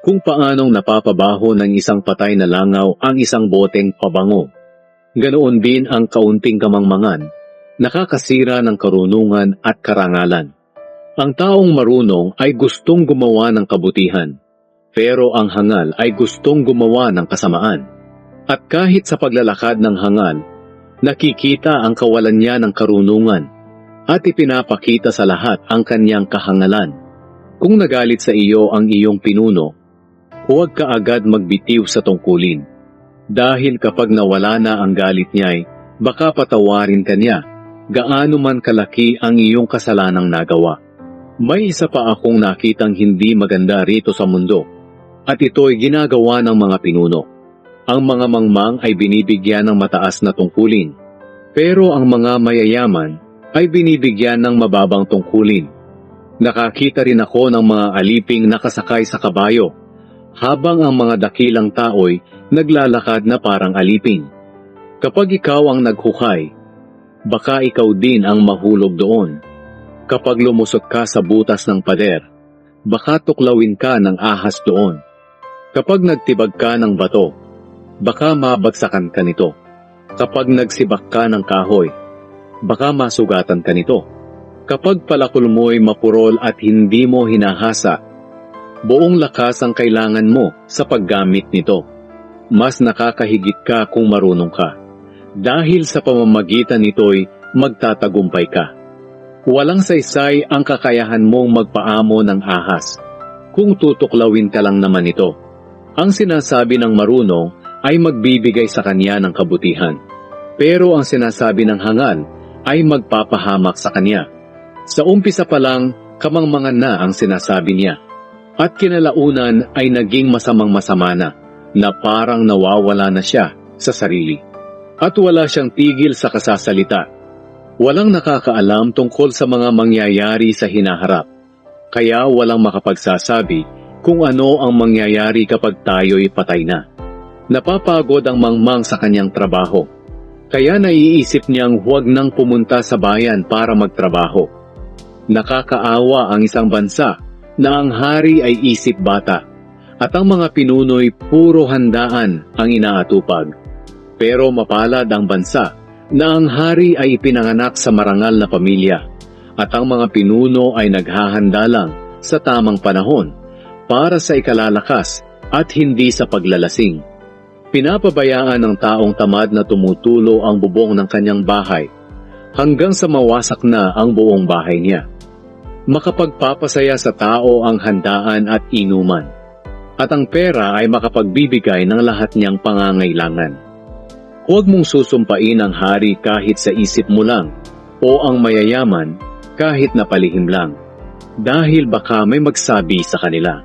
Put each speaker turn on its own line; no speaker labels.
kung paanong napapabaho ng isang patay na langaw ang isang boteng pabango. Ganoon din ang kaunting kamangmangan, nakakasira ng karunungan at karangalan. Ang taong marunong ay gustong gumawa ng kabutihan, pero ang hangal ay gustong gumawa ng kasamaan. At kahit sa paglalakad ng hangal, nakikita ang kawalan niya ng karunungan at ipinapakita sa lahat ang kanyang kahangalan. Kung nagalit sa iyo ang iyong pinuno, huwag ka agad magbitiw sa tungkulin. Dahil kapag nawala na ang galit niya'y, baka patawarin ka niya, gaano man kalaki ang iyong kasalanang nagawa. May isa pa akong nakitang hindi maganda rito sa mundo, at ito'y ginagawa ng mga pinuno. Ang mga mangmang ay binibigyan ng mataas na tungkulin, pero ang mga mayayaman ay binibigyan ng mababang tungkulin. Nakakita rin ako ng mga aliping nakasakay sa kabayo, habang ang mga dakilang tao'y naglalakad na parang alipin. Kapag ikaw ang naghukay, baka ikaw din ang mahulog doon. Kapag lumusot ka sa butas ng pader, baka tuklawin ka ng ahas doon. Kapag nagtibag ka ng bato, baka mabagsakan ka nito. Kapag nagsibak ka ng kahoy, baka masugatan ka nito. Kapag palakol mo'y mapurol at hindi mo hinahasa, buong lakas ang kailangan mo sa paggamit nito. Mas nakakahigit ka kung marunong ka. Dahil sa pamamagitan nito'y magtatagumpay ka. Walang saysay ang kakayahan mong magpaamo ng ahas, kung tutuklawin ka lang naman ito. Ang sinasabi ng marunong ay magbibigay sa kanya ng kabutihan, pero ang sinasabi ng hangal ay magpapahamak sa kanya. Sa umpisa pa lang, kamangmangan na ang sinasabi niya, at kinalaunan ay naging masamang-masama na parang nawawala na siya sa sarili. At wala siyang tigil sa kasasalita. Walang nakakaalam tungkol sa mga mangyayari sa hinaharap, kaya walang makapagsasabi kung ano ang mangyayari kapag tayo'y patay na. Napapagod ang mangmang sa kanyang trabaho, kaya naiisip niyang huwag nang pumunta sa bayan para magtrabaho. Nakakaawa ang isang bansa na ang hari ay isip bata, at ang mga pinuno'y puro handaan ang inaatupag. Pero mapalad ang bansa na ang hari ay ipinanganak sa marangal na pamilya, at ang mga pinuno ay naghahanda lang sa tamang panahon para sa ikalalakas at hindi sa paglalasing. Pinapabayaan ng taong tamad na tumutulo ang bubong ng kanyang bahay hanggang sa mawasak na ang buong bahay niya. Makapagpapasaya sa tao ang handaan at inuman, at ang pera ay makapagbibigay ng lahat niyang pangangailangan. Huwag mong susumpain ang hari kahit sa isip mo lang, o ang mayayaman kahit napalihim lang, dahil baka may magsabi sa kanila,